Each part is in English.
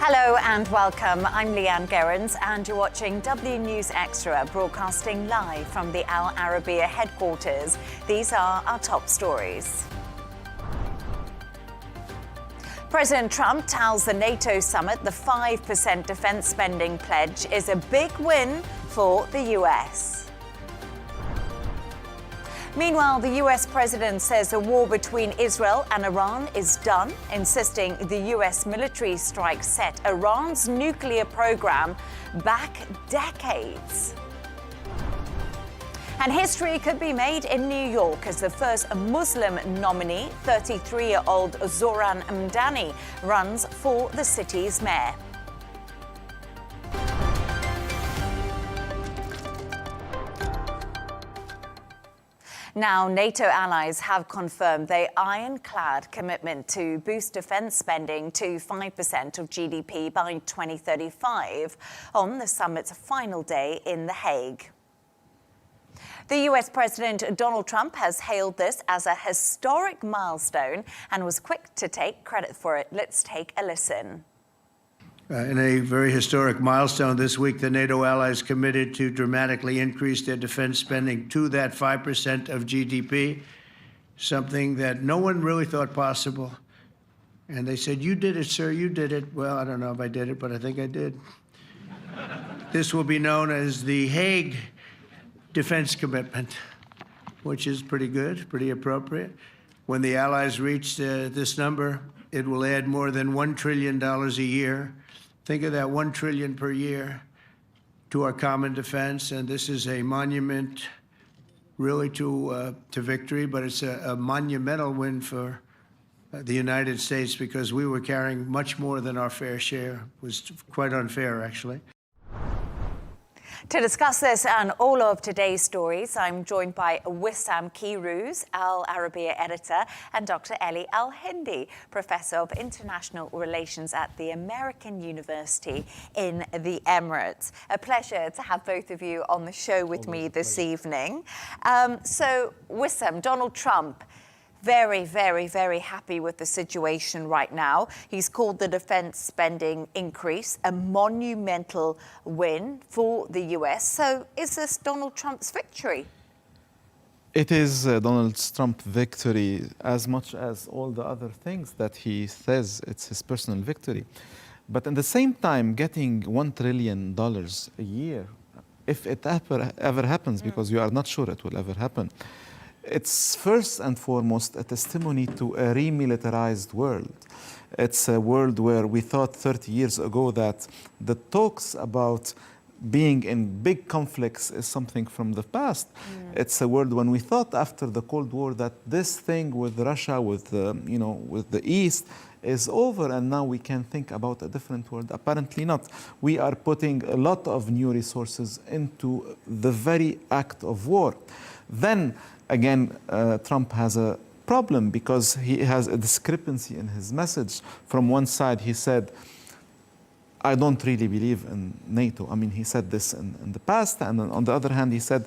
Hello and welcome. I'm Leigh-Ann Gerrans and you're watching W News Extra, broadcasting live from the Al Arabiya headquarters. These are our top stories. President Trump tells the NATO summit the 5% defense spending pledge is a big win for the US. Meanwhile, the US president says the war between Israel and Iran is done, insisting the US military strike set Iran's nuclear program back decades. And history could be made in New York as the first Muslim nominee, 33-year-old Zohran Mamdani, runs for the city's mayor. Now, NATO allies have confirmed their ironclad commitment to boost defense spending to 5% of GDP by 2035 on the summit's final day in The Hague. The US President Donald Trump has hailed this as a historic milestone and was quick to take credit for it. Let's take a listen. In a very historic milestone this week, the NATO allies committed to dramatically increase their defense spending to that 5% of GDP, something that no one really thought possible. And they said, "You did it, sir, you did it." Well, I don't know if I did it, but I think I did. This will be known as the Hague Defense Commitment, which is pretty good, pretty appropriate. When the allies reach this number, it will add more than $1 trillion a year. Think of that, $1 trillion per year to our common defense, and this is a monument really to victory, but it's a monumental win for the United States because we were carrying much more than our fair share. It was quite unfair, actually. To discuss this and all of today's stories, I'm joined by Wissam Keyrouz, Al Arabiya editor, and Dr. Elie Al Hindy, Professor of International Relations at the American University in the Emirates. A pleasure to have both of you on the show with me this evening. So, Wissam, Donald Trump, very, very, very happy with the situation right now. He's called the defense spending increase a monumental win for the US. So is this Donald Trump's victory? It is Donald Trump's victory as much as all the other things that he says it's his personal victory. But at the same time, getting $1 trillion a year, if it ever happens, because you are not sure it will ever happen, it's first and foremost a testimony to a remilitarized world. It's a world where we thought 30 years ago that the talks about being in big conflicts is something from the past. It's a world when we thought after the Cold War that this thing with Russia, with the East, is over, and now we can think about a different world. Apparently not. We are putting a lot of new resources into the very act of war. Then again, Trump has a problem because he has a discrepancy in his message. From one side, he said, I don't really believe in NATO. I mean, he said this in the past. And on the other hand, he said,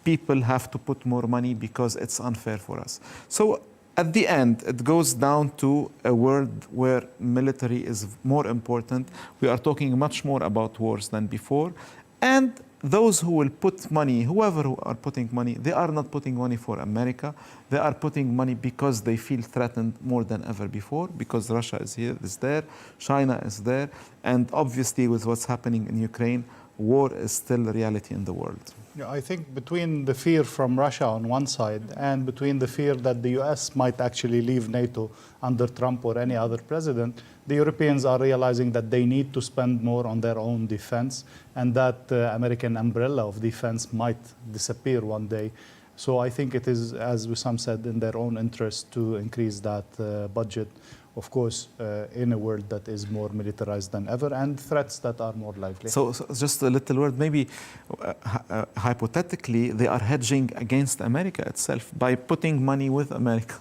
people have to put more money because it's unfair for us. So at the end, it goes down to a world where military is more important. We are talking much more about wars than before. And those who will put money, whoever who are putting money, they are not putting money for America. They are putting money because they feel threatened more than ever before, because Russia is there, China is there, and obviously with what's happening in Ukraine, war is still a reality in the world. Yeah, I think between the fear from Russia on one side and between the fear that the US might actually leave NATO under Trump or any other president, the Europeans are realizing that they need to spend more on their own defense and that American umbrella of defense might disappear one day. So I think it is, as Wissam said, in their own interest to increase that budget, of course, in a world that is more militarized than ever and threats that are more likely. So just a little word, maybe hypothetically, they are hedging against America itself by putting money with America.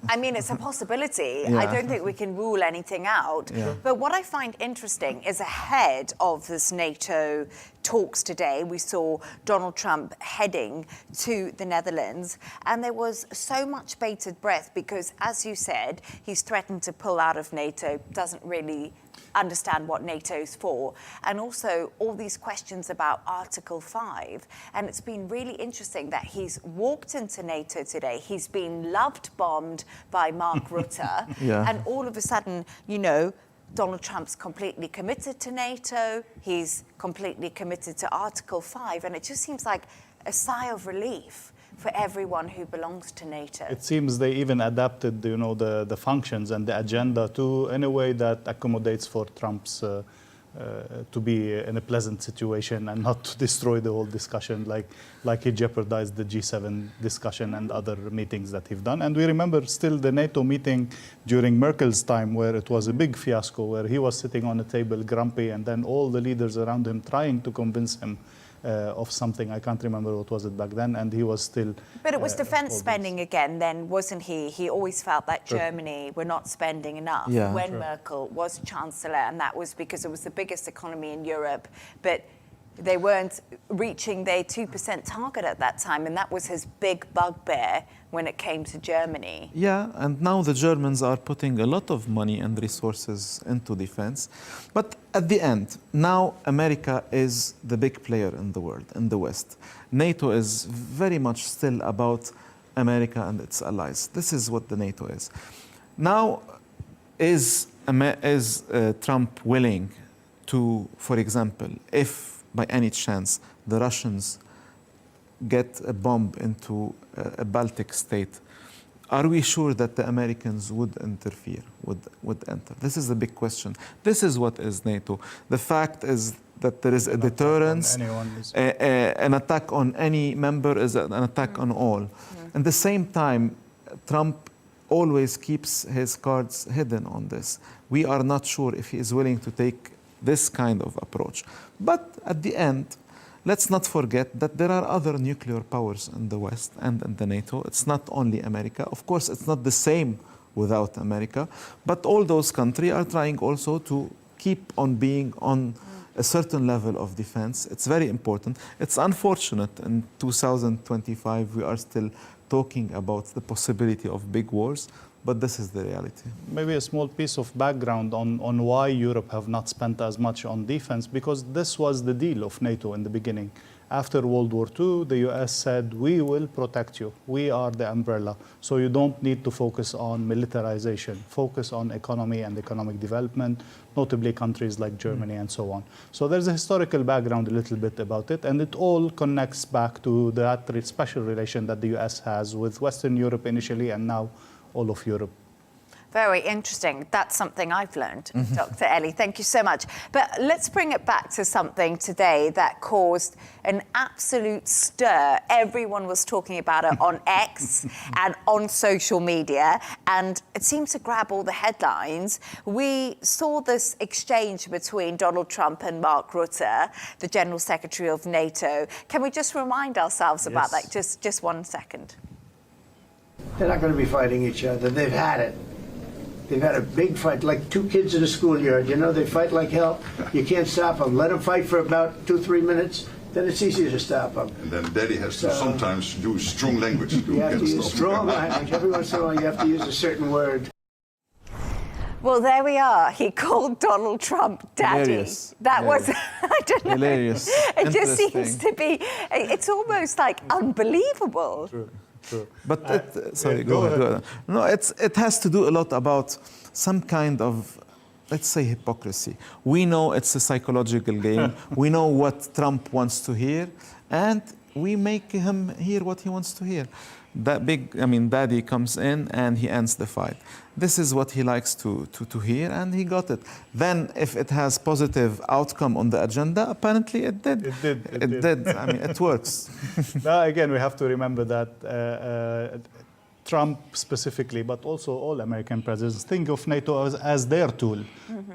I mean, it's a possibility. Yeah. I don't think we can rule anything out. Yeah. But what I find interesting is ahead of this NATO talks today, we saw Donald Trump heading to the Netherlands, and there was so much bated breath because, as you said, he's threatened to pull out of NATO, doesn't really understand what NATO's for, and also all these questions about Article 5. And it's been really interesting that he's walked into NATO today. He's been loved-bombed by Mark Rutte. Yeah. And all of a sudden, you know, Donald Trump's completely committed to NATO. He's completely committed to Article 5. And it just seems like a sigh of relief for everyone who belongs to NATO. It seems they even adapted, you know, the functions and the agenda to in a way that accommodates for Trump's to be in a pleasant situation and not to destroy the whole discussion, like he jeopardized the G7 discussion and other meetings that he've done. And we remember still the NATO meeting during Merkel's time, where it was a big fiasco, where he was sitting on a table grumpy, and then all the leaders around him trying to convince him of something. I can't remember what was it back then, and he was still... But it was defense spending again then, wasn't he? He always felt that Germany were not spending enough when Merkel was Chancellor, and that was because it was the biggest economy in Europe, but they weren't reaching their 2% target at that time, and that was his big bugbear when it came to Germany. Yeah, and now the Germans are putting a lot of money and resources into defense. But at the end, now America is the big player in the world, in the West. NATO is very much still about America and its allies. This is what the NATO is. Now, is Trump willing to, for example, if by any chance the Russians get a bomb into a Baltic state, are we sure that the Americans would interfere, would enter? This is the big question. This is what is NATO. The fact is that there is a deterrence. An attack on any member is an attack on all. At the same time, Trump always keeps his cards hidden on this. We are not sure if he is willing to take this kind of approach. But at the end, let's not forget that there are other nuclear powers in the West and in the NATO. It's not only America. Of course, it's not the same without America, but all those countries are trying also to keep on being on a certain level of defense. It's very important. It's unfortunate in 2025 we are still talking about the possibility of big wars, but this is the reality. Maybe a small piece of background on why Europe have not spent as much on defense, because this was the deal of NATO in the beginning. After World War II, the US said, we will protect you. We are the umbrella. So you don't need to focus on militarization. Focus on economy and economic development, notably countries like Germany and so on. So there's a historical background a little bit about it, and it all connects back to that special relation that the US has with Western Europe initially and now all of Europe. Very interesting. That's something I've learned, Dr. Elie. Thank you so much. But let's bring it back to something today that caused an absolute stir. Everyone was talking about it on X and on social media, and it seems to grab all the headlines. We saw this exchange between Donald Trump and Mark Rutte, the General Secretary of NATO. Can we just remind ourselves about that? Just 1 second. They're not going to be fighting each other. They've had it. They've had a big fight, like two kids in a schoolyard. You know, they fight like hell. You can't stop them. Let them fight for about 2-3 minutes, then it's easier to stop them. And then Daddy has to sometimes do strong language. You have to use strong language. Every once in a while, you have to use a certain word. Well, there we are. He called Donald Trump Daddy. Hilarious. That was, I don't know. Hilarious. It just seems to be, it's almost like unbelievable. True. But sorry, go ahead. No, it has to do a lot about some kind of, let's say, hypocrisy. We know it's a psychological game. We know what Trump wants to hear, and we make him hear what he wants to hear. That big, Daddy comes in and he ends the fight. This is what he likes to hear, and he got it. Then, if it has positive outcome on the agenda, apparently it did. It did. It works. Now, again, we have to remember that Trump specifically, but also all American presidents, think of NATO as their tool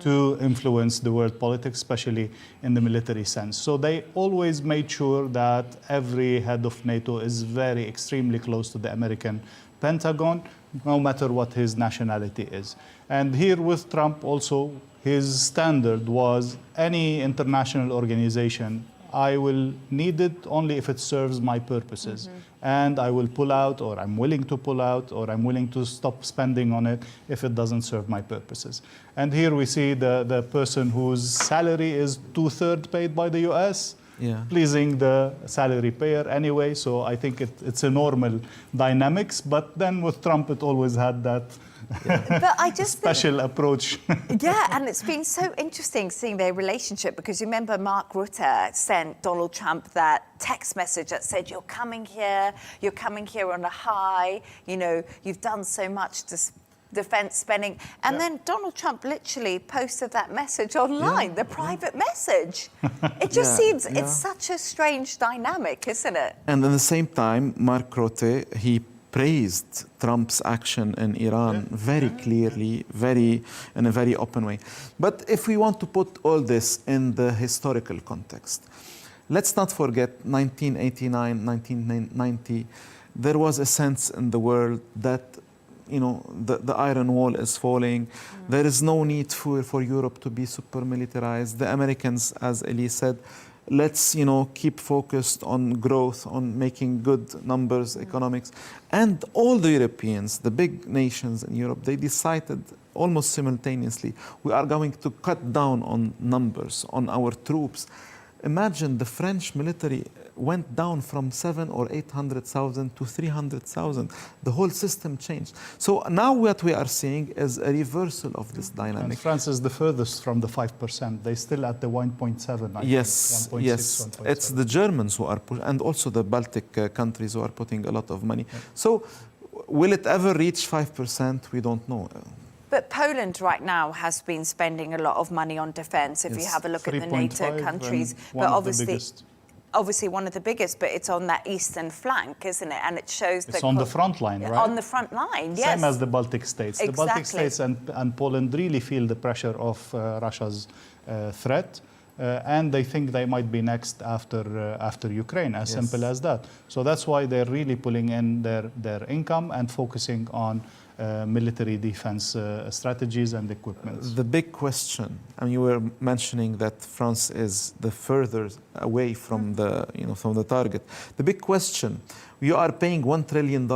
to influence the world politics, especially in the military sense. So they always made sure that every head of NATO is very extremely close to the American Pentagon, no matter what his nationality is. And here with Trump also, his standard was any international organization, I will need it only if it serves my purposes. And I will pull out, or I'm willing to pull out, or I'm willing to stop spending on it if it doesn't serve my purposes. And here we see the person whose salary is 2/3 paid by the US, pleasing the salary payer anyway. So I think it's a normal dynamics. But then with Trump, it always had that But I just special approach. Yeah, and it's been so interesting seeing their relationship, because you remember Mark Rutte sent Donald Trump that text message that said, you're coming here on a high, you know, you've done so much to defense spending. And then Donald Trump literally posted that message online, the private message. It just seems, it's such a strange dynamic, isn't it? And at the same time, Mark Rutte, he praised Trump's action in Iran very clearly, in a very open way. But if we want to put all this in the historical context, let's not forget 1989, 1990, there was a sense in the world that, you know, the Iron Wall is falling. There is no need for Europe to be super militarized. The Americans, as Elie said, let's, you know, keep focused on growth, on making good numbers, economics. And all the Europeans, the big nations in Europe, they decided almost simultaneously, we are going to cut down on numbers, on our troops. Imagine the French military went down from 700,000 or 800,000 to 300,000. The whole system changed. So now what we are seeing is a reversal of this dynamic. And France is the furthest from the 5%. They're still at the 1.7. Yes, 1.6, yes. 1.7. It's the Germans who are pushing, and also the Baltic countries who are putting a lot of money. So will it ever reach 5%? We don't know. But Poland right now has been spending a lot of money on defense, if you have a look at the NATO countries. But obviously one of the biggest, but it's on that eastern flank, isn't it? And it shows it's on the front line, right? On the front line, yes. Same as the Baltic states. Exactly. The Baltic states and Poland really feel the pressure of Russia's threat. And they think they might be next after Ukraine, as simple as that. So that's why they're really pulling in their income and focusing on military defense strategies and equipment. The big question, I mean, you were mentioning that France is the further away from from the target. The big question, you are paying $1 trillion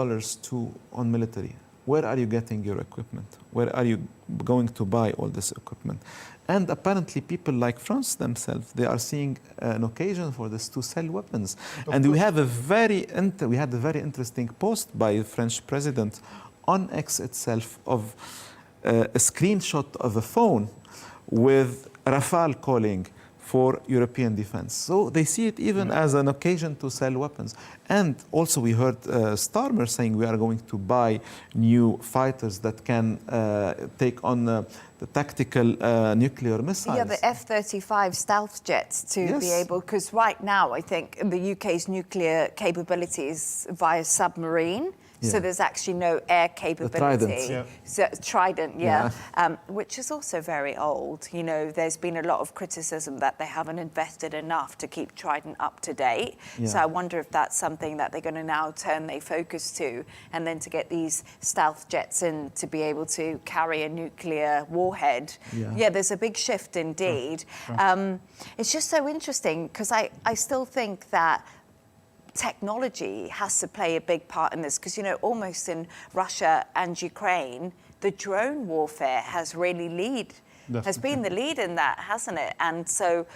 on military. Where are you getting your equipment? Where are you going to buy all this equipment? And apparently people like France themselves, they are seeing an occasion for this to sell weapons. And we had a very interesting post by the French president on X itself of a screenshot of a phone with Rafale calling for European defense. So they see it even as an occasion to sell weapons. And also we heard Starmer saying we are going to buy new fighters that can take on the tactical nuclear missiles. Yeah, the F-35 stealth jets to be able, because right now I think the UK's nuclear capabilities via submarine. So there's actually no air capability. The Trident. Which is also very old. You know, there's been a lot of criticism that they haven't invested enough to keep Trident up to date. So I wonder if that's something that they're going to now turn their focus to, and then to get these stealth jets in to be able to carry a nuclear warhead. Yeah, there's a big shift indeed. It's just so interesting because I still think that technology has to play a big part in this, because, you know, almost in Russia and Ukraine, the drone warfare has really been the lead in that, hasn't it? And so,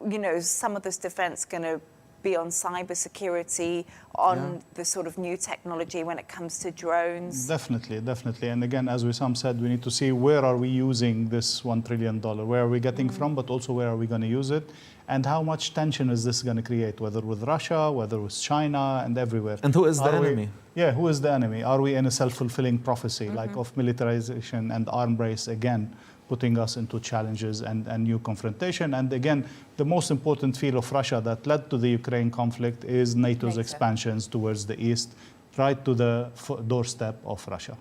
you know, some of this defense going to be on cybersecurity, on the sort of new technology when it comes to drones? Definitely. And again, as Wissam said, we need to see where are we using this $1 trillion, where are we getting from, but also where are we going to use it, and how much tension is this going to create, whether with Russia, whether with China, and everywhere. And who is the enemy? Who is the enemy? Are we in a self-fulfilling prophecy, like of militarization and arms race again, putting us into challenges and new confrontation? And again, the most important field of Russia that led to the Ukraine conflict is NATO's expansions towards the east, right to the doorstep of Russia.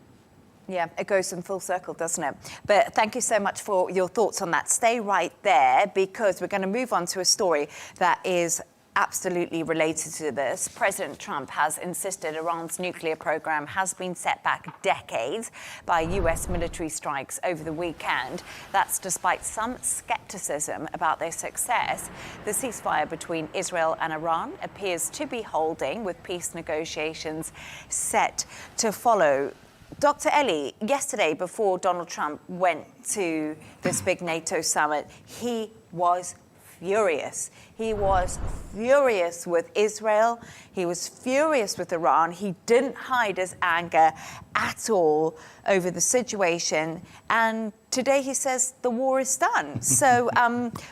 Yeah, it goes in full circle, doesn't it? But thank you so much for your thoughts on that. Stay right there, because we're going to move on to a story that is absolutely related to this. President Trump has insisted Iran's nuclear program has been set back decades by US military strikes over the weekend. That's despite some skepticism about their success. The ceasefire between Israel and Iran appears to be holding, with peace negotiations set to follow. Dr. Elie, yesterday, before Donald Trump went to this big NATO summit, he was furious. He was furious with Israel. He was furious with Iran. He didn't hide his anger at all over the situation. And today he says the war is done. So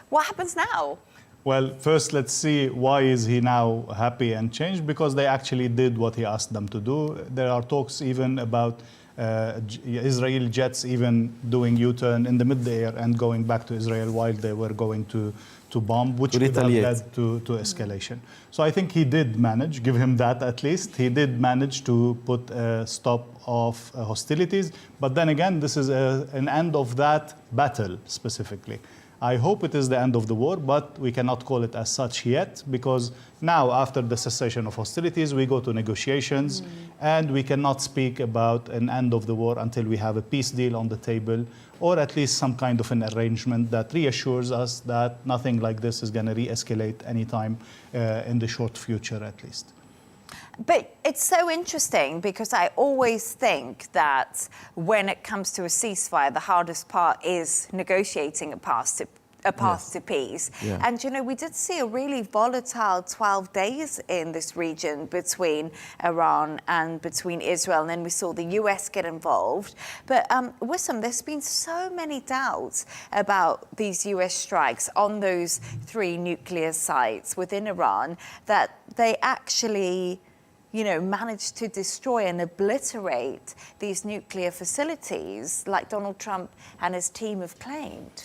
what happens now? Well, first, let's see why is he now happy and changed, because they actually did what he asked them to do. There are talks even about Israeli jets even doing U-turn in the mid-air and going back to Israel while they were going to bomb, which could have led to escalation. So I think he did manage, give him that at least. He did manage to put a stop of hostilities. But then again, this is an end of that battle specifically. I hope it is the end of the war, but we cannot call it as such yet, because now, after the cessation of hostilities, we go to negotiations, and we cannot speak about an end of the war until we have a peace deal on the table, or at least some kind of an arrangement that reassures us that nothing like this is going to re-escalate anytime in the short future, at least. But it's so interesting, because I always think that when it comes to a ceasefire, the hardest part is negotiating a path to peace. Yeah. And, you know, we did see a really volatile 12 days in this region between Iran and between Israel. And then we saw the US get involved. But Wissam, there's been so many doubts about these US strikes on those 3 nuclear sites within Iran that they actually, you know, managed to destroy and obliterate these nuclear facilities like Donald Trump and his team have claimed.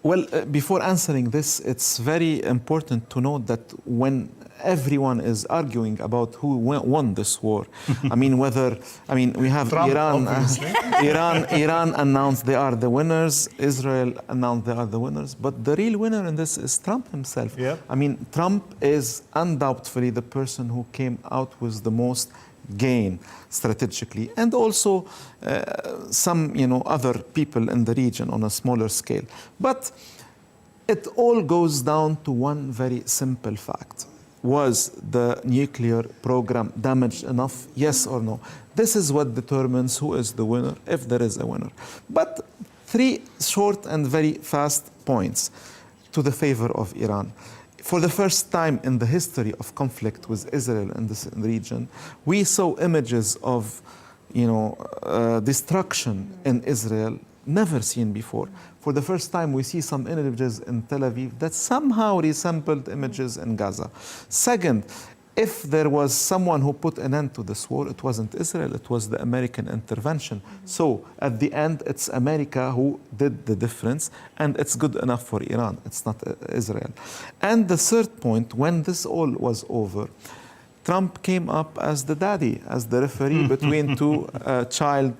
Well, before answering this, it's very important to note that when everyone is arguing about who won this war, we have Trump, Iran. Iran announced they are the winners. Israel announced they are the winners. But the real winner in this is Trump himself. Yep. I mean, Trump is undoubtedly the person who came out with the most gain strategically, and also some other people in the region on a smaller scale. But it all goes down to one very simple fact. Was the nuclear program damaged enough? Yes or no? This is what determines who is the winner, if there is a winner. But 3 short and very fast points to the favor of Iran. For the first time in the history of conflict with Israel in this region, we saw images of, destruction in Israel never seen before. For the first time, we see some images in Tel Aviv that somehow resembled images in Gaza. Second, if there was someone who put an end to this war, it wasn't Israel, it was the American intervention. So at the end, it's America who did the difference, and it's good enough for Iran. It's not Israel. And the third point, when this all was over, Trump came up as the daddy, as the referee between 2 child,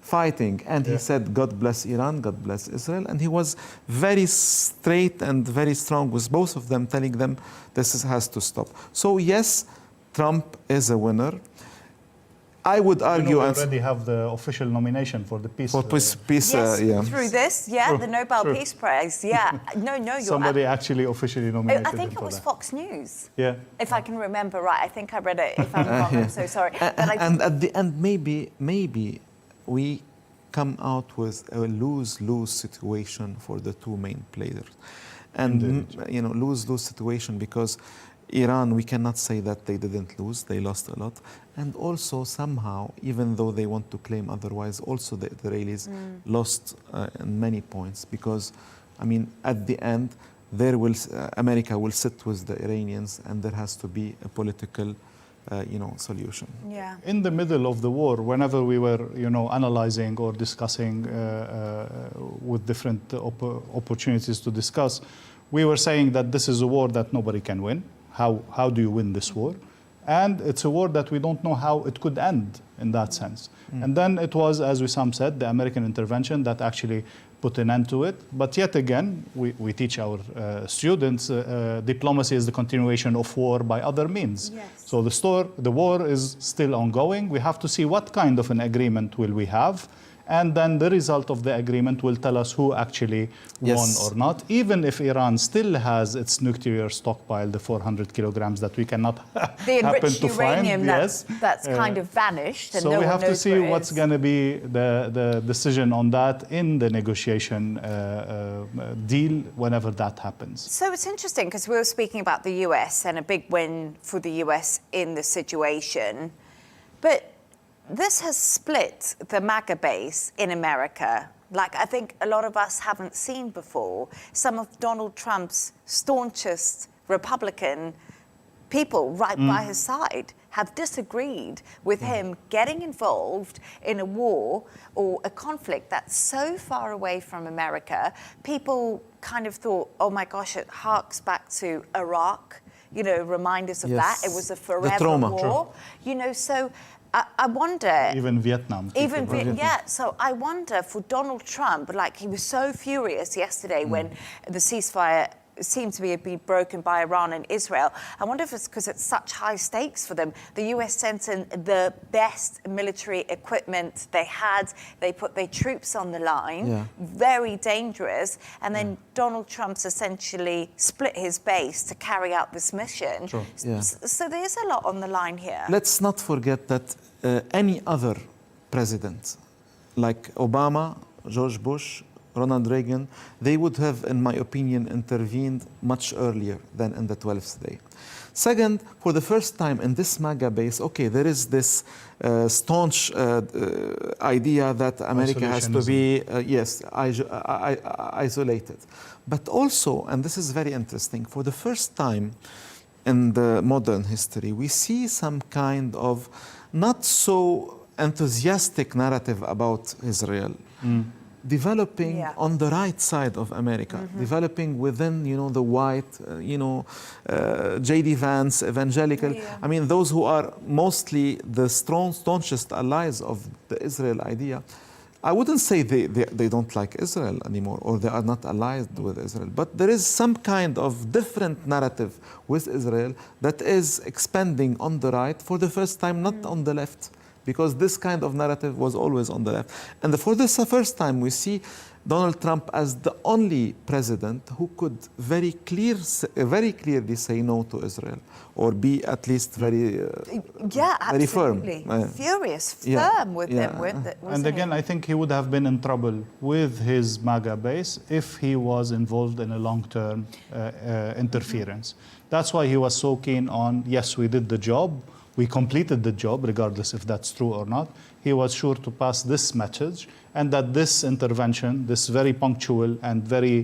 fighting. And he said, God bless Iran, God bless Israel. And he was very straight and very strong with both of them, telling them this has to stop. So yes, Trump is a winner. I would argue... we already have the official nomination for the peace. Yes, through this, the Nobel Peace Prize. Yeah, you're... Somebody actually officially nominated I think him it was for that. Fox News. Yeah. If I can remember right. I think I read it. If I'm wrong, I'm so sorry. And at the end, maybe we come out with a lose-lose situation for the 2 main players. And, lose-lose situation because Iran, we cannot say that they didn't lose, they lost a lot. And also somehow, even though they want to claim otherwise, also the Israelis lost in many points because, at the end, America will sit with the Iranians and there has to be a political solution. Yeah. In the middle of the war, whenever we were, analyzing or discussing with different opportunities to discuss, we were saying that this is a war that nobody can win. How do you win this war? And it's a war that we don't know how it could end in that sense. And then it was, as Wissam said, the American intervention that actually put an end to it. But yet again, we teach our students diplomacy is the continuation of war by other means. Yes. So the war is still ongoing. We have to see what kind of an agreement will we have. And then the result of the agreement will tell us who actually won or not, even if Iran still has its nuclear stockpile, the 400 kilograms that we cannot the happen enriched to find. uranium that's kind of vanished. And So no we one have to knows see where it what's is. going to be the decision on that in the negotiation deal whenever that happens. So it's interesting because we were speaking about the US and a big win for the US in the situation. But this has split the MAGA base in America, like I think a lot of us haven't seen before. Some of Donald Trump's staunchest Republican people right by his side have disagreed with him getting involved in a war or a conflict that's so far away from America. People kind of thought, oh my gosh, it harks back to Iraq, reminders of that. It was a forever war, so I wonder. Even Vietnam. So I wonder for Donald Trump, like he was so furious yesterday when the ceasefire seemed to be broken by Iran and Israel. I wonder if it's because it's such high stakes for them. The US sent in the best military equipment they had. They put their troops on the line, very dangerous. And then Donald Trump's essentially split his base to carry out this mission. Sure. So there's a lot on the line here. Let's not forget that any other president, like Obama, George Bush, Ronald Reagan, they would have, in my opinion, intervened much earlier than in the 12th day. Second, for the first time in this MAGA base, there is this staunch idea that America has to be, isolated. But also, and this is very interesting, for the first time in the modern history, we see some kind of not so enthusiastic narrative about Israel. Developing on the right side of America, developing within, the white, J.D. Vance, evangelical. I mean, those who are mostly the staunchest allies of the Israel idea. I wouldn't say they don't like Israel anymore or they are not allied with Israel, but there is some kind of different narrative with Israel that is expanding on the right for the first time, not on the left. Because this kind of narrative was always on the left. And for the first time, we see Donald Trump as the only president who could very clearly say no to Israel, or be at least very firm. Furious, firm with them. And again, I think he would have been in trouble with his MAGA base if he was involved in a long-term interference. That's why he was so keen on, yes, we did the job, we completed the job, regardless if that's true or not. He was sure to pass this message, and that this intervention, this very punctual and very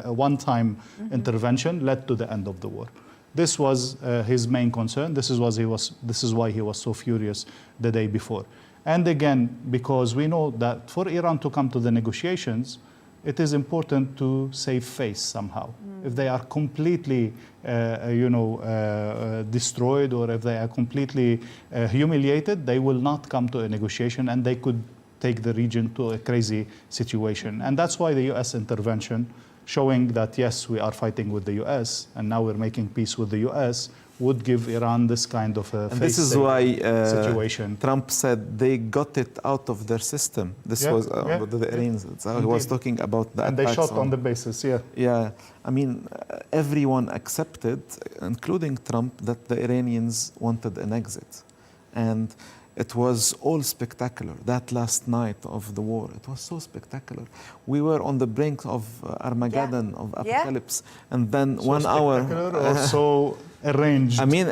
one-time intervention, led to the end of the war. This was his main concern. This is why he was so furious the day before. And again, because we know that for Iran to come to the negotiations, it is important to save face somehow. If they are completely, destroyed, or if they are completely humiliated, they will not come to a negotiation, and they could take the region to a crazy situation. And that's why the U.S. intervention, showing that, yes, we are fighting with the U.S., and now we're making peace with the U.S., would give Iran this kind of a situation. Trump said they got it out of their system. This was the Iranians. He was talking about that. And they shot on the basis, Yeah. I mean, everyone accepted, including Trump, that the Iranians wanted an exit. And it was all spectacular. That last night of the war, it was so spectacular. We were on the brink of Armageddon, of apocalypse. And then so 1 hour... or so arranged. I mean,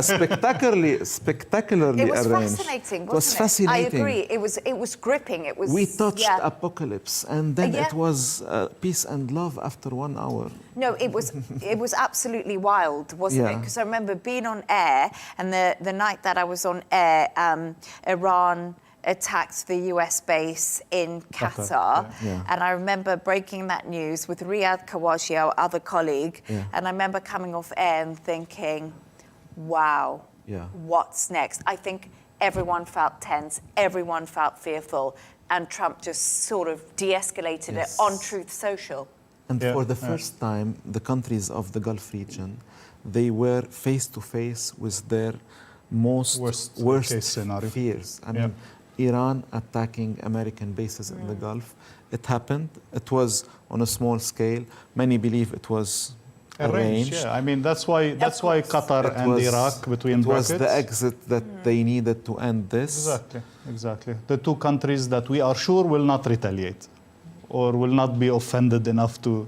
spectacularly it was arranged. Fascinating, wasn't it was fascinating. I agree. It was gripping. It was. We touched apocalypse, and then it was peace and love after 1 hour. No, it was absolutely wild, wasn't it? Because I remember being on air, and the night that I was on air, Iran attacked the US base in Qatar. And I remember breaking that news with Riyadh Kawashi, our other colleague. And I remember coming off air and thinking, wow, what's next. I think everyone felt tense, everyone felt fearful, and Trump just sort of de-escalated it on Truth Social. And for the first time, the countries of the Gulf region, they were face to face with their worst fears. I mean, Iran attacking American bases in the Gulf. It happened. It was on a small scale. Many believe it was arranged. Yeah, I mean that's why Qatar and Iraq between brackets. It was the exit that they needed to end this. Exactly. The two countries that we are sure will not retaliate, or will not be offended enough to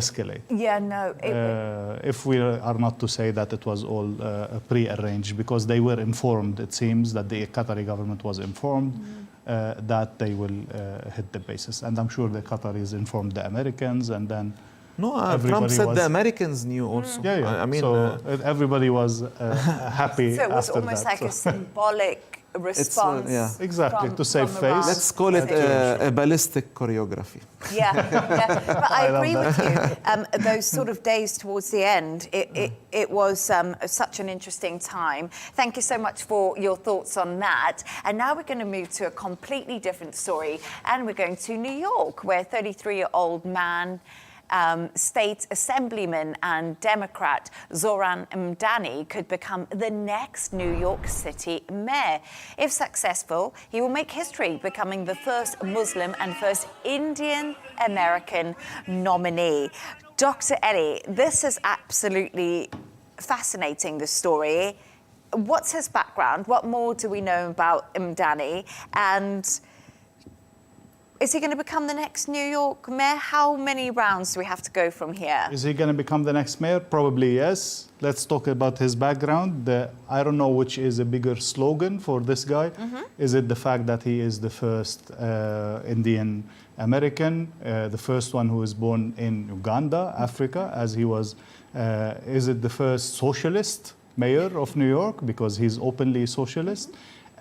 escalate. Yeah, no. If we are not to say that it was all pre-arranged, because they were informed, it seems that the Qatari government was informed that they will hit the bases. And I'm sure the Qataris informed the Americans, and then Trump said the Americans knew also. I mean, so everybody was happy. So it was after almost that, like a symbolic response. Exactly, to save face. Let's call it a ballistic choreography. But I agree with you. Those sort of days towards the end, it was such an interesting time. Thank you so much for your thoughts on that. And now we're going to move to a completely different story, and we're going to New York, where 33-year-old man, state assemblyman and Democrat Zohran Mamdani could become the next New York City mayor. If successful, he will make history, becoming the first Muslim and first Indian American nominee. Dr. Elie, this is absolutely fascinating, this story. What's his background? What more do we know about Mamdani? And is he going to become the next New York mayor? How many rounds do we have to go from here? Is he going to become the next mayor? Probably yes. Let's talk about his background. I don't know which is a bigger slogan for this guy. Is it the fact that he is the first Indian American, the first one who was born in Uganda, Africa, as he was? Is it the first socialist mayor of New York, because he's openly socialist?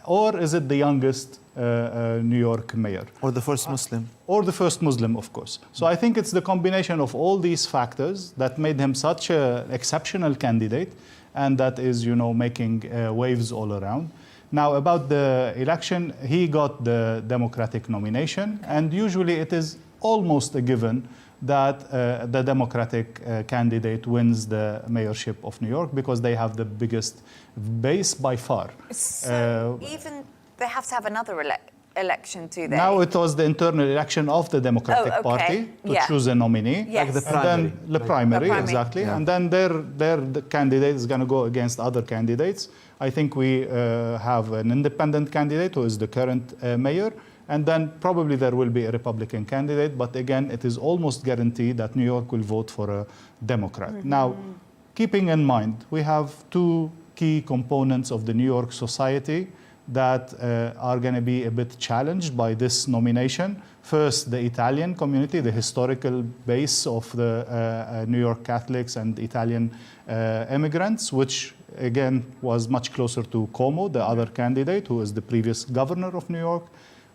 Or is it the youngest New York mayor? Or the first Muslim? Or the first Muslim, of course. So I think it's the combination of all these factors that made him such an exceptional candidate, and that is, making waves all around. Now, about the election, he got the Democratic nomination, and usually it is almost a given that the Democratic candidate wins the mayorship of New York, because they have the biggest base by far. So even they have to have another election, do they? Now it was the internal election of the Democratic Party to choose a nominee. Yes. Like the primary. And then the primary, exactly. Yeah. And then the candidate is going to go against other candidates. I think we have an independent candidate who is the current mayor. And then probably there will be a Republican candidate. But again, it is almost guaranteed that New York will vote for a Democrat. Now, keeping in mind, we have two key components of the New York society that are going to be a bit challenged by this nomination. First, the Italian community, the historical base of the New York Catholics and Italian immigrants, which again was much closer to Cuomo, the other candidate, who is the previous governor of New York,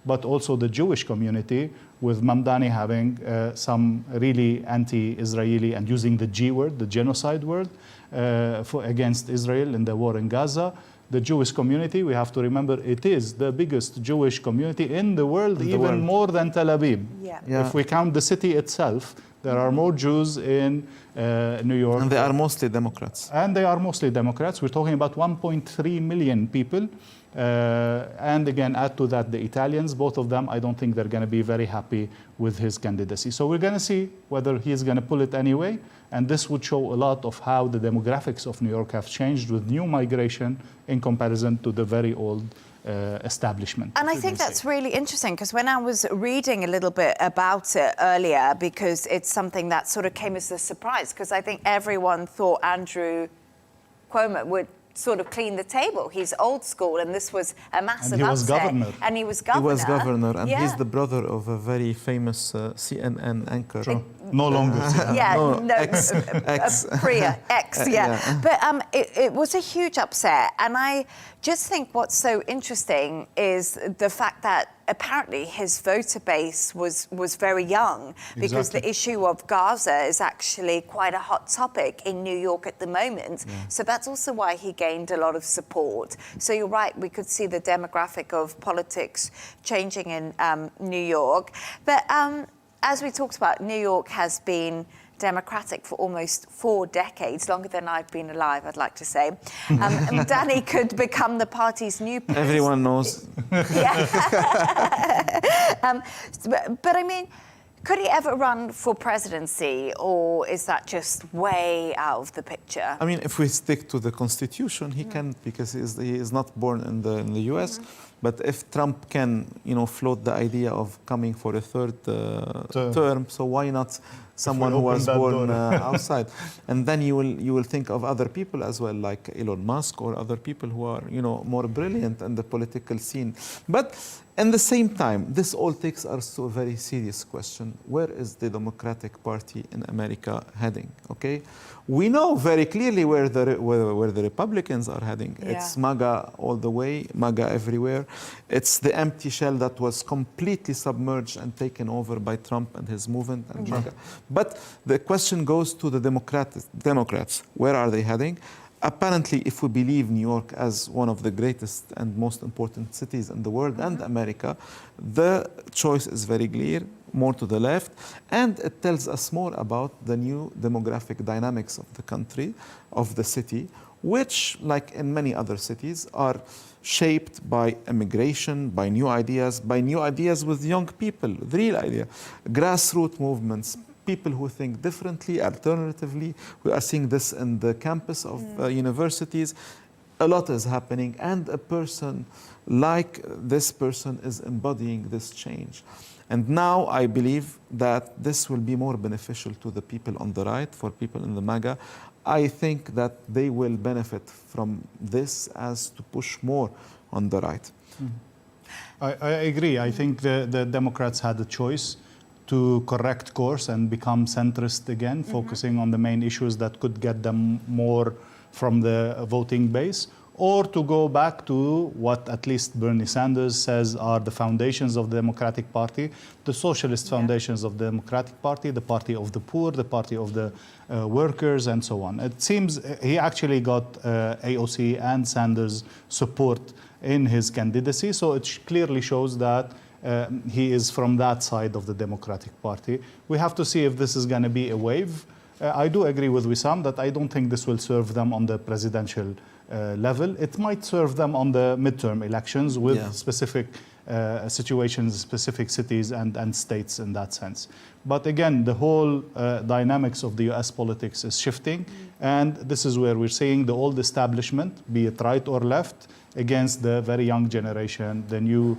but also the Jewish community, with Mamdani having some really anti-Israeli and using the G word, the genocide word, against Israel in the war in Gaza. The Jewish community, we have to remember, it is the biggest Jewish community in the world, even more than Tel Aviv. If we count the city itself, there are more Jews in New York. And they are mostly Democrats. We're talking about 1.3 million people. And again, add to that the Italians, both of them, I don't think they're going to be very happy with his candidacy. So we're going to see whether he's going to pull it anyway. And this would show a lot of how the demographics of New York have changed with new migration in comparison to the very old establishment. And I think that's really interesting, because when I was reading a little bit about it earlier, because it's something that sort of came as a surprise, because I think everyone thought Andrew Cuomo would sort of clean the table. He's old school, and this was a massive and he was upset. Governor. And he was governor. He was governor, and he's the brother of a very famous CNN anchor. No longer. Ex. But it was a huge upset. And I just think what's so interesting is the fact that apparently his voter base was very young, because Exactly. the issue of Gaza is actually quite a hot topic in New York at the moment. So that's also why he gained a lot of support. So you're right, we could see the demographic of politics changing in New York. But as we talked about, New York has been Democratic for almost 4 decades, longer than I've been alive, I'd like to say. Mamdani could become the party's new president. Everyone knows. But I mean, could he ever run for presidency, or is that just way out of the picture? I mean, if we stick to the Constitution, he can, because he is not born in the U.S. But if Trump can, float the idea of coming for a third term, so why not someone who was born outside? And then you will think of other people as well, like Elon Musk or other people who are, more brilliant in the political scene. But at the same time, this all takes us to a very serious question. Where is the Democratic Party in America heading? Okay, we know very clearly where the Republicans are heading. Yeah. It's MAGA all the way, MAGA everywhere. It's the empty shell that was completely submerged and taken over by Trump and his movement and MAGA. But the question goes to the Democrats. Where are they heading? Apparently, if we believe New York as one of the greatest and most important cities in the world and America, the choice is very clear, more to the left, and it tells us more about the new demographic dynamics of the country, of the city, which, like in many other cities, are shaped by immigration, by new ideas with young people, the real idea, grassroots movements, people who think differently, alternatively. We are seeing this in the campus of universities. A lot is happening, and a person like this person is embodying this change. And now I believe that this will be more beneficial to the people on the right, for people in the MAGA. I think that they will benefit from this as to push more on the right. I agree. I think the Democrats had a choice to correct course and become centrist again, focusing on the main issues that could get them more from the voting base, or to go back to what at least Bernie Sanders says are the foundations of the Democratic Party, the socialist foundations of the Democratic Party, the party of the poor, the party of the workers, and so on. It seems he actually got AOC and Sanders' support in his candidacy, so it clearly shows that he is from that side of the Democratic Party. We have to see if this is going to be a wave. I do agree with Wissam that I don't think this will serve them on the presidential level. It might serve them on the midterm elections with specific situations, specific cities and states in that sense. But again, the whole dynamics of the US politics is shifting, and this is where we're seeing the old establishment, be it right or left, against the very young generation, the new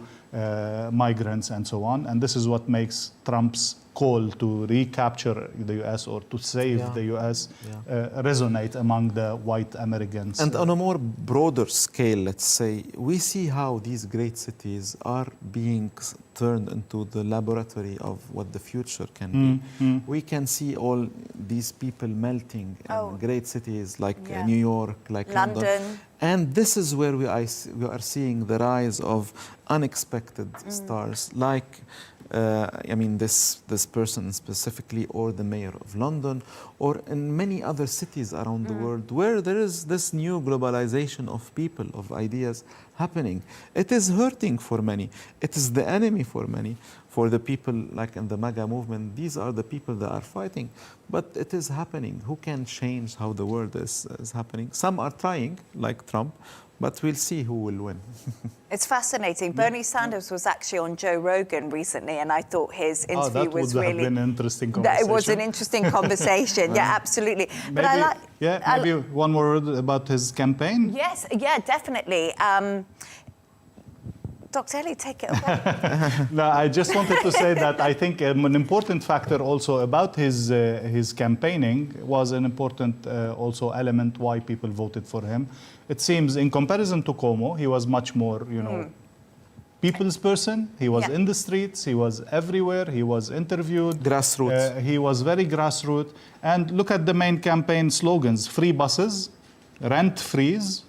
migrants and so on. And this is what makes Trump's call to recapture the US or to save the US resonate among the white Americans. And on a more broader scale, let's say, we see how these great cities are being turned into the laboratory of what the future can be. We can see all these people melting in great cities like New York, like London. And this is where we are seeing the rise of unexpected stars, like this person specifically, or the mayor of London, or in many other cities around the world, where there is this new globalization of people, of ideas happening. It is hurting for many. It is the enemy for many. For the people like in the MAGA movement, these are the people that are fighting. But it is happening. Who can change how the world is happening? Some are trying, like Trump, but we'll see who will win. It's fascinating. Bernie Sanders was actually on Joe Rogan recently, and I thought his interview was really... That would have been an interesting conversation. It was an interesting conversation, yeah, absolutely. Maybe one more word about his campaign? Yes, yeah, definitely. Dr. Elie, take it away. No, I just wanted to say that I think an important factor also about his campaigning was an important also element why people voted for him. It seems in comparison to Cuomo, he was much more, people's person. He was in the streets. He was everywhere. He was interviewed. Grassroots. He was very grassroots. And look at the main campaign slogans: free buses, rent freeze,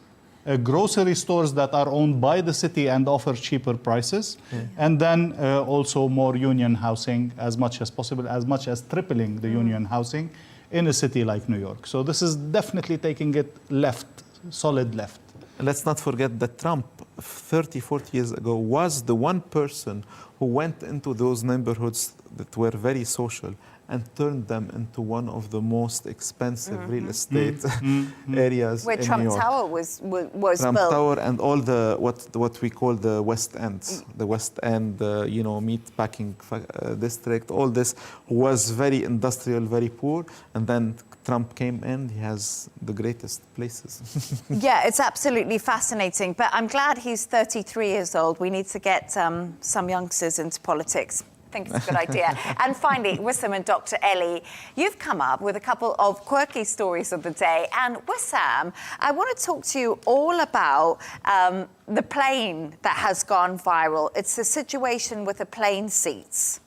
grocery stores that are owned by the city and offer cheaper prices, and then also more union housing as much as possible, as much as tripling the union housing in a city like New York. So this is definitely taking it left, solid left. Let's not forget that Trump, 30, 40 years ago, was the one person who went into those neighborhoods that were very social and turned them into one of the most expensive real estate areas Where in Trump New York. Tower was Trump built. Tower and all the what we call the West Ends, the West End, meat packing district. All this was very industrial, very poor, and then Trump came in. He has the greatest places. Yeah, it's absolutely fascinating. But I'm glad he's 33 years old. We need to get some youngsters into politics. I think it's a good idea. And finally, Wissam and Dr. Elie, you've come up with a couple of quirky stories of the day. And Wissam, I want to talk to you all about the plane that has gone viral. It's a situation with the plane seats.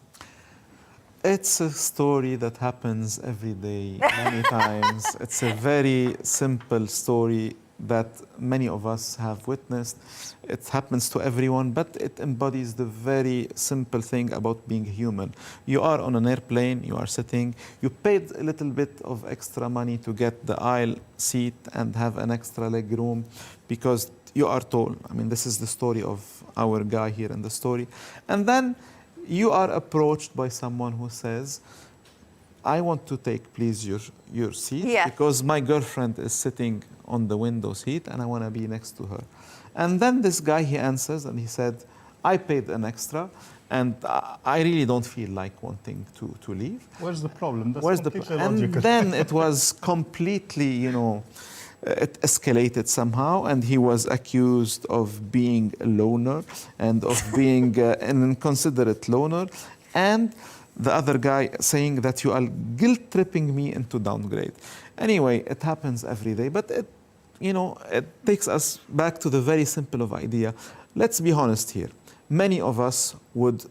It's a story that happens every day, many times. It's a very simple story that many of us have witnessed. It happens to everyone, but it embodies the very simple thing about being human. You are on an airplane, you are sitting, you paid a little bit of extra money to get the aisle seat and have an extra leg room because you are tall. I mean, this is the story of our guy here in the story. And then you are approached by someone who says, I want to take, please, your seat because my girlfriend is sitting on the window seat and I want to be next to her. And then this guy, he answers and he said, I paid an extra and I really don't feel like wanting to leave. Where's the problem? That's Where's completely and logical. then it was completely, it escalated somehow, and he was accused of being a loner and of being an inconsiderate loner, and the other guy saying that you are guilt-tripping me into downgrade. Anyway, it happens every day, but it takes us back to the very simple of idea. Let's be honest here. Many of us would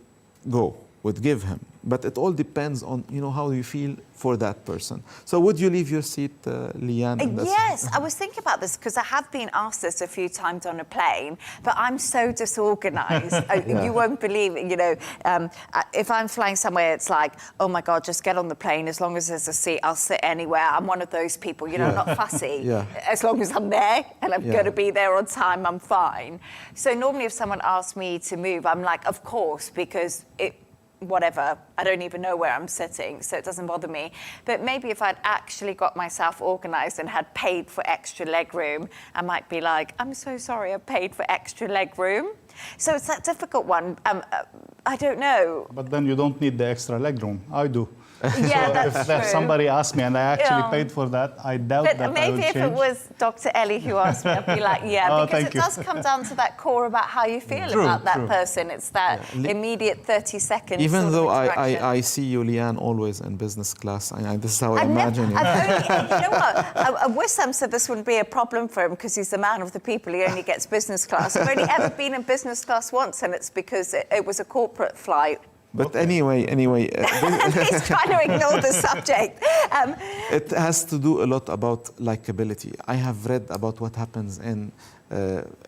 give him, but it all depends on, how you feel for that person. So would you leave your seat, Leigh-Ann? Yes, I was thinking about this because I have been asked this a few times on a plane, but I'm so disorganized. You won't believe it, if I'm flying somewhere, it's like, oh my God, just get on the plane. As long as there's a seat, I'll sit anywhere. I'm one of those people, not fussy. As long as I'm there and I'm going to be there on time, I'm fine. So normally if someone asks me to move, I'm like, of course, because whatever, I don't even know where I'm sitting, so it doesn't bother me. But maybe if I'd actually got myself organized and had paid for extra leg room, I might be like, I'm so sorry, I paid for extra leg room. So it's that difficult one. I don't know. But then you don't need the extra leg room. I do. Yeah, so that's if true. somebody asked me and I actually paid for that, I doubt that I would maybe if change. it was Dr. Elie who asked me, I'd be like, because it does come down to that core about how you feel about that person. It's that immediate 30 seconds. Even though I see you, Leigh-Ann, always in business class. This is how I imagine you. You know what? Wissam said this wouldn't be a problem for him because he's a man of the people. He only gets business class. I've only ever been in business class once, and it's because it was a corporate flight. But anyway. He's trying to ignore the subject. It has to do a lot about likability. I have read about what happens in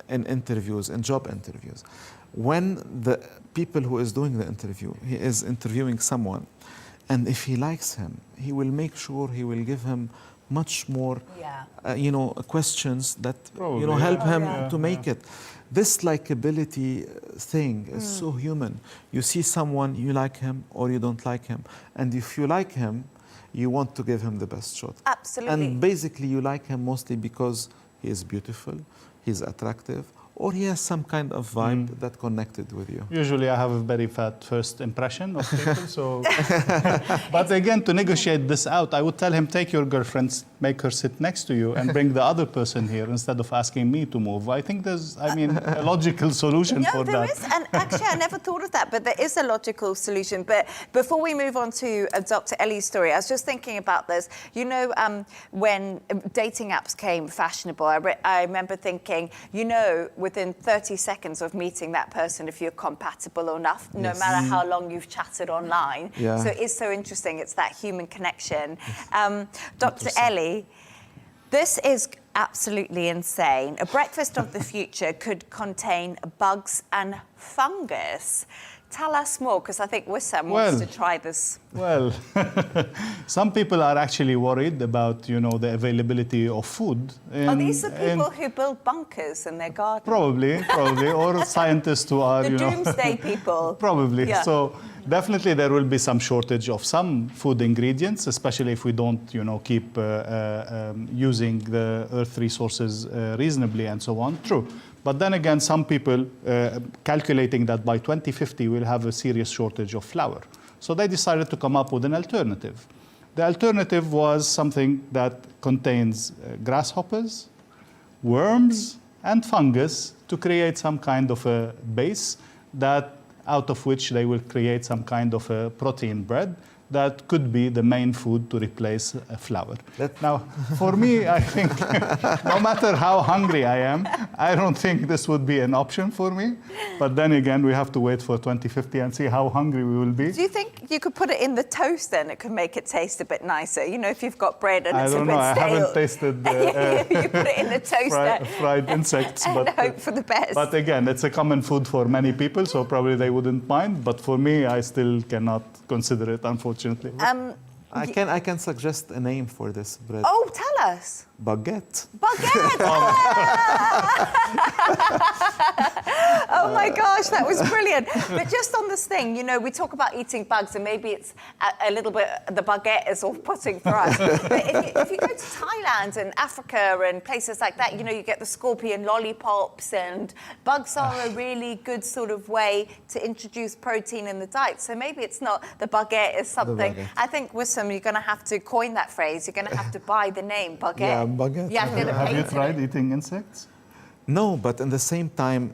interviews, in job interviews. When the people who is doing the interview, he is interviewing someone, and if he likes him, he will make sure he will give him much more, questions that help him to make it. This likability thing is so human. You see someone, you like him or you don't like him. And if you like him, you want to give him the best shot. Absolutely. And basically you like him mostly because he is beautiful, he's attractive, or he has some kind of vibe that connected with you. Usually I have a very fat first impression of people, so... But again, to negotiate this out, I would tell him, take your girlfriend, make her sit next to you, and bring the other person here instead of asking me to move. I think there's, a logical solution for that. No, there is, and actually I never thought of that, but there is a logical solution. But before we move on to Dr. Elie's story, I was just thinking about this. When dating apps came fashionable, I remember thinking, within 30 seconds of meeting that person, if you're compatible enough, no matter how long you've chatted online. Yeah. So it is so interesting. It's that human connection. Dr. Elie, this is absolutely insane. A breakfast of the future could contain bugs and fungus. Tell us more, because I think Wissam wants to try this. Well, some people are actually worried about, the availability of food. Are these the people who build bunkers in their garden? Probably, or scientists who are, the doomsday people. Probably. Yeah. So definitely there will be some shortage of some food ingredients, especially if we don't, keep using the earth resources reasonably and so on. True. But then again, some people calculating that by 2050 we'll have a serious shortage of flour. So they decided to come up with an alternative. The alternative was something that contains grasshoppers, worms, and fungus to create some kind of a base out of which they will create some kind of a protein bread that could be the main food to replace flour. Now, for me, I think no matter how hungry I am, I don't think this would be an option for me. But then again, we have to wait for 2050 and see how hungry we will be. Do you think you could put it in the toast then? It could make it taste a bit nicer. If you've got bread and it's a bit stale. I haven't tasted you put it in the toaster. Fried insects. And hope for the best. But again, it's a common food for many people, so probably they wouldn't mind. But for me, I still cannot consider it, unfortunately. I can suggest a name for this bread. Oh, tell us. Baguette. Baguette! Oh my gosh, that was brilliant. But just on this thing, we talk about eating bugs, and maybe it's a little bit, the baguette is off-putting for us. But if you go to Thailand and Africa and places like that, you get the scorpion lollipops, and bugs are a really good sort of way to introduce protein in the diet. So maybe it's not the baguette is something. I think, Wissam, you're going to have to coin that phrase. You're going to have to buy the name baguette. Yeah, baguette. You have to have you tried eating insects? No, but at the same time,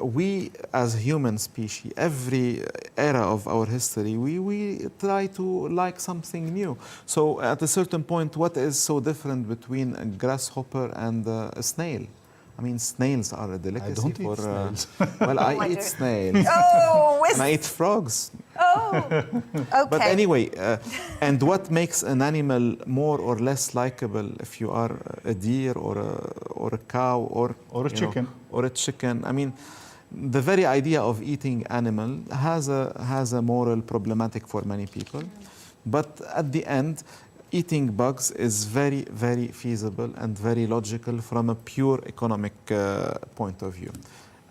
we as human species, every era of our history, we try to like something new. So at a certain point, what is so different between a grasshopper and a snail? I mean, snails are a delicacy. I don't eat snails. Well, I eat snails. Oh, and I eat frogs. Oh, okay. But anyway, and what makes an animal more or less likable if you are a deer or a cow or a chicken? Or a chicken. I mean, the very idea of eating animal has a moral problematic for many people. But at the end, eating bugs is very, very feasible and very logical from a pure economic point of view.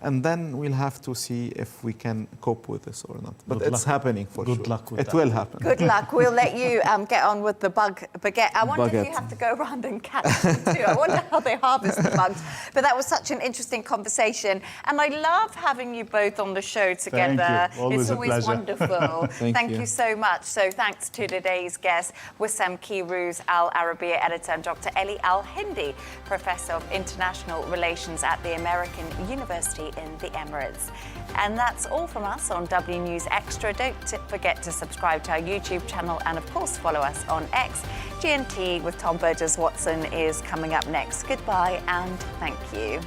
And then we'll have to see if we can cope with this or not. But it's happening for sure. Good luck with that. It will happen. Good luck. We'll let you get on with the baguette. I wonder if you have to go around and catch them too. I wonder how they harvest the bugs. But that was such an interesting conversation. And I love having you both on the show together. Thank you. It's always wonderful. Thank you so much. So thanks to today's guests, Wissam Keyrouz, Al Arabiya editor, and Dr. Elie Al Hindy, Professor of International Relations at the American University in the Emirates. And that's all from us on W News Extra. Don't forget to subscribe to our YouTube channel and, of course, follow us on X. GNT with Tom Burgess-Watson is coming up next. Goodbye and thank you.